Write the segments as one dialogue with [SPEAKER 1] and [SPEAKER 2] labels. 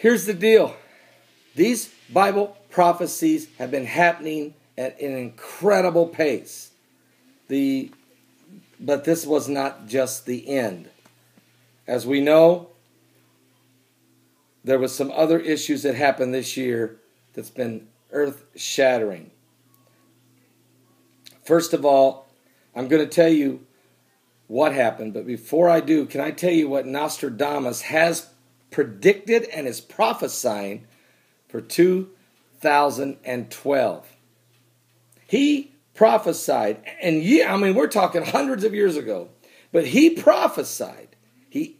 [SPEAKER 1] Here's the deal. These Bible prophecies have been happening at an incredible pace. But this was not just the end. As we know, there was some other issues that happened this year that's been earth-shattering. First of all, I'm going to tell you what happened, but before I do, can I tell you what Nostradamus has predicted and is prophesying for 2012? He prophesied, and we're talking hundreds of years ago, but he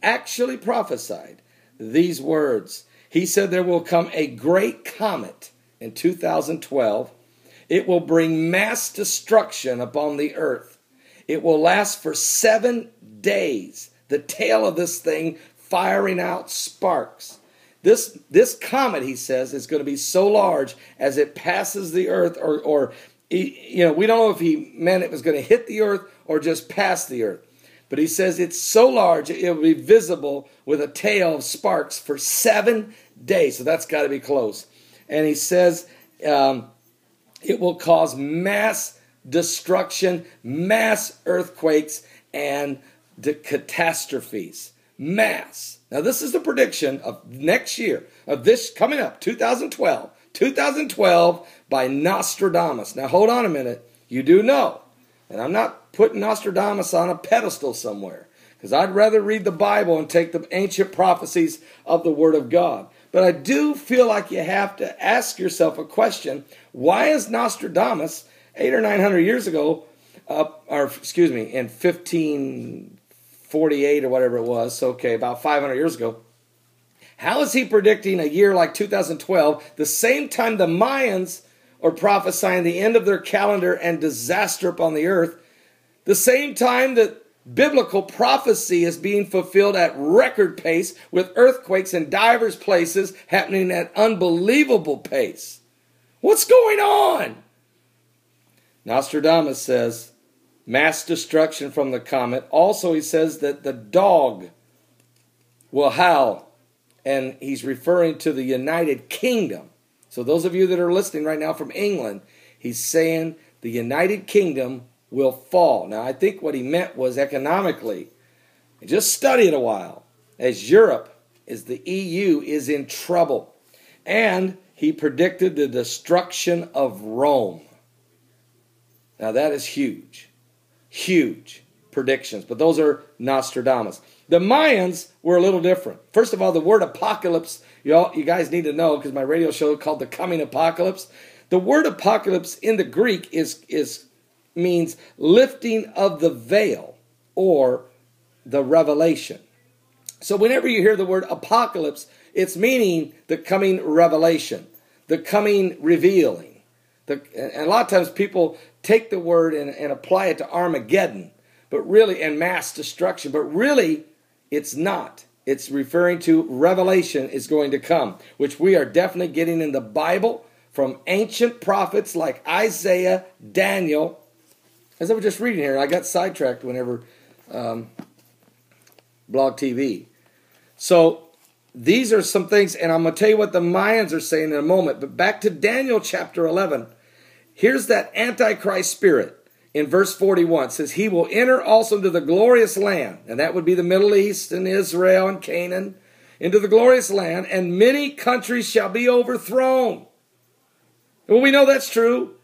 [SPEAKER 1] actually prophesied these words. He said there will come a great comet in 2012. It will bring mass destruction upon the earth. It will last for 7 days. The tail of this thing firing out sparks. This comet, he says, is going to be so large as it passes the earth, or we don't know if he meant it was going to hit the earth or just pass the earth. But he says it's so large it will be visible with a tail of sparks for 7 days. So that's got to be close. And he says it will cause mass destruction, mass earthquakes, and catastrophes. Mass. Now this is the prediction of next year, of this coming up, 2012. 2012 by Nostradamus. Now hold on a minute. You do know, and I'm not putting Nostradamus on a pedestal somewhere, because I'd rather read the Bible and take the ancient prophecies of the Word of God. But I do feel like you have to ask yourself a question. Why is Nostradamus 800 or 900 years ago, in 1548 or whatever it was, about 500 years ago, how is he predicting a year like 2012, the same time the Mayans are prophesying the end of their calendar and disaster upon the earth, the same time that biblical prophecy is being fulfilled at record pace with earthquakes in divers places happening at unbelievable pace? What's going on? Nostradamus says mass destruction from the comet. Also, he says that the dog will howl. And he's referring to the United Kingdom. So those of you that are listening right now from England, he's saying the United Kingdom will fall. Now, I think what he meant was economically. Just study it a while. As Europe, as the EU, is in trouble. And he predicted the destruction of Rome. Now, that is huge. Huge predictions. But those are Nostradamus. The Mayans were a little different. First of all, the word apocalypse, you guys need to know, because my radio show called The Coming Apocalypse. The word apocalypse in the Greek means lifting of the veil, or the revelation. So whenever you hear the word apocalypse, it's meaning the coming revelation, the coming revealing. And a lot of times people take the word and apply it to Armageddon, and mass destruction, but really it's not. It's referring to revelation is going to come, which we are definitely getting in the Bible from ancient prophets like Isaiah, Daniel. As I was just reading here, I got sidetracked whenever Blog TV. So these are some things, and I'm going to tell you what the Mayans are saying in a moment. But back to Daniel chapter 11. Here's that Antichrist spirit. In verse 41, it says, he will enter also into the glorious land. And that would be the Middle East and Israel and Canaan. Into the glorious land. And many countries shall be overthrown. Well, we know that's true.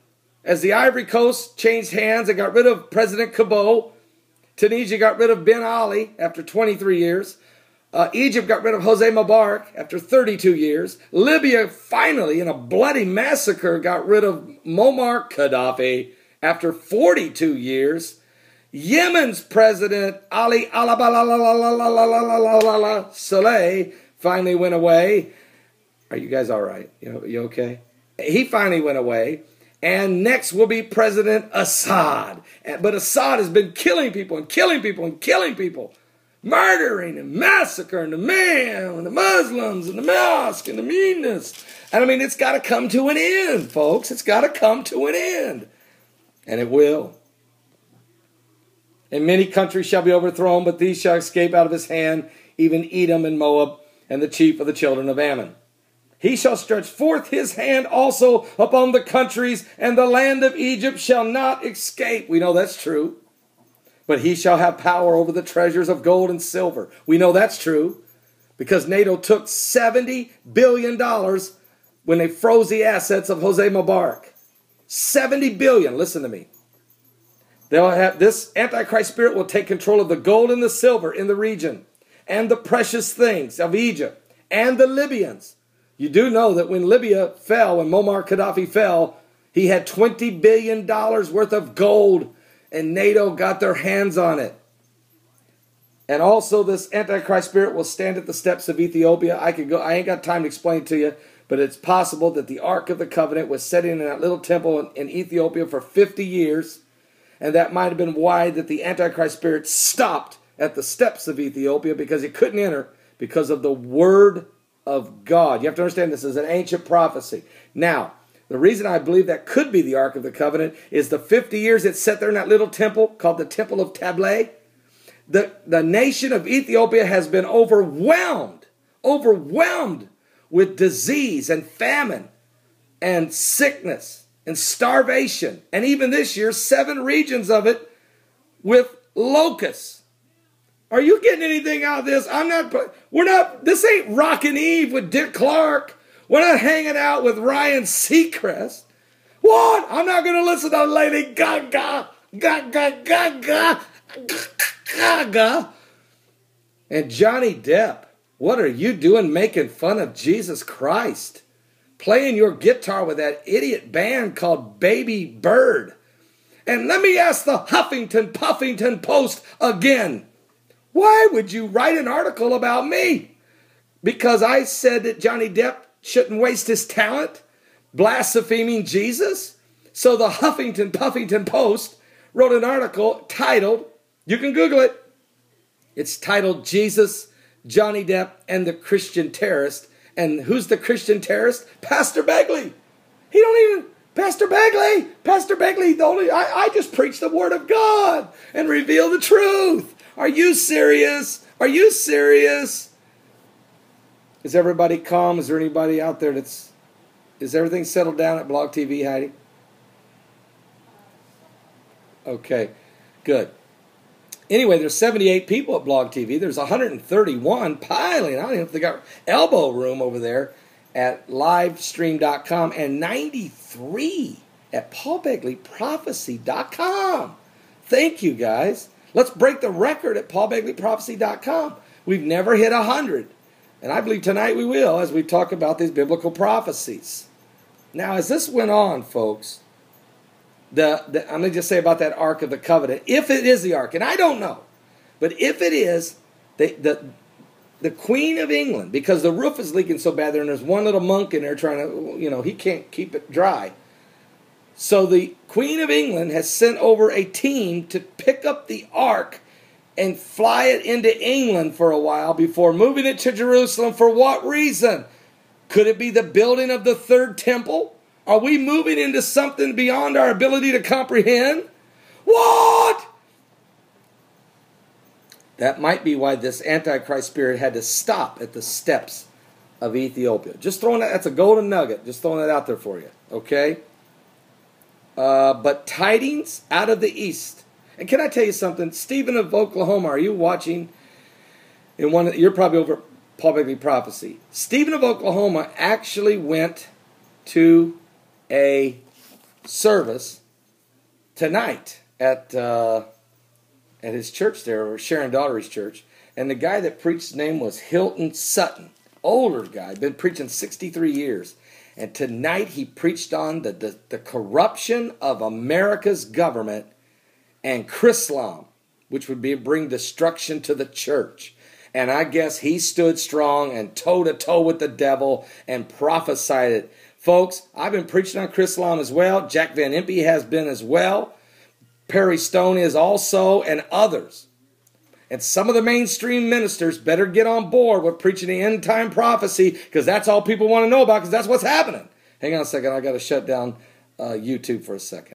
[SPEAKER 1] As the Ivory Coast changed hands and got rid of President Cabot. Tunisia got rid of Ben Ali after 23 years. Egypt got rid of Jose Mubarak after 32 years. Libya finally, in a bloody massacre, got rid of Muammar Gaddafi after 42 years. Yemen's president Ali Saleh finally went away. Are you guys all right? You okay? He finally went away. And next will be President Assad. But Assad has been killing people and killing people and killing people. Murdering and massacring the man and the Muslims and the mosque and the meanness. And it's got to come to an end, folks. It's got to come to an end. And it will. And many countries shall be overthrown, but these shall escape out of his hand, even Edom and Moab and the chief of the children of Ammon. He shall stretch forth his hand also upon the countries, and the land of Egypt shall not escape. We know that's true. But he shall have power over the treasures of gold and silver. We know that's true, because NATO took $70 billion when they froze the assets of Jose Mubarak. $70 billion. Listen to me. They'll have this Antichrist spirit will take control of the gold and the silver in the region, and the precious things of Egypt and the Libyans. You do know that when Libya fell, when Muammar Gaddafi fell, he had $20 billion worth of gold, and NATO got their hands on it. And also this Antichrist spirit will stand at the steps of Ethiopia. I ain't got time to explain it to you, but it's possible that the Ark of the Covenant was sitting in that little temple in Ethiopia for 50 years. And that might have been why that the Antichrist spirit stopped at the steps of Ethiopia, because it couldn't enter because of the word of God. You have to understand this is an ancient prophecy. Now, the reason I believe that could be the Ark of the Covenant is the 50 years it sat there in that little temple called the Temple of Begley. The nation of Ethiopia has been overwhelmed with disease and famine and sickness and starvation. And even this year, 7 regions of it with locusts. Are you getting anything out of this? This ain't Rockin' Eve with Dick Clark. We're not hanging out with Ryan Seacrest. What? I'm not going to listen to Lady Gaga. Gaga. And Johnny Depp. What are you doing making fun of Jesus Christ? Playing your guitar with that idiot band called Baby Bird. And let me ask the Huffington Puffington Post again. Why would you write an article about me? Because I said that Johnny Depp shouldn't waste his talent blaspheming Jesus? So the Huffington Puffington Post wrote an article titled, you can Google it, it's titled Jesus, Johnny Depp, and the Christian Terrorist. And who's the Christian terrorist? Pastor Begley. Pastor Begley, I just preach the word of God and reveal the truth. Are you serious? Are you serious? Is everybody calm? Is there anybody out there is everything settled down at Blog TV, Heidi? Okay, good. Anyway, there's 78 people at Blog TV. There's 131 piling. I don't even know if they got elbow room over there at livestream.com, and 93 at paulbegleyprophecy.com. Thank you, guys. Let's break the record at paulbegleyprophecy.com. We've never hit 100. And I believe tonight we will, as we talk about these biblical prophecies. Now, as this went on, folks, I'm going to just say about that Ark of the Covenant, if it is the Ark, and I don't know, but if it is, the Queen of England, because the roof is leaking so bad there, and there's one little monk in there trying to, he can't keep it dry. So the Queen of England has sent over a team to pick up the Ark and fly it into England for a while before moving it to Jerusalem. For what reason? Could it be the building of the third temple? Are we moving into something beyond our ability to comprehend? What? That might be why this Antichrist spirit had to stop at the steps of Ethiopia. Just throwing that's a golden nugget. Just throwing that out there for you. Okay? But tidings out of the east. And can I tell you something? Stephen of Oklahoma, are you watching? You're probably over Paul Begley Prophecy. Stephen of Oklahoma actually went to a service tonight at his church there, or Sharon Daughtery's church, and the guy that preached, his name was Hilton Sutton, older guy, been preaching 63 years, and tonight he preached on the corruption of America's government and Chrislam, which would bring destruction to the church. And I guess he stood strong and toe-to-toe with the devil and prophesied it. Folks, I've been preaching on Chrislam as well. Jack Van Impe has been as well. Perry Stone is also, and others. And some of the mainstream ministers better get on board with preaching the end-time prophecy, because that's all people want to know about, because that's what's happening. Hang on a second. I got to shut down YouTube for a second.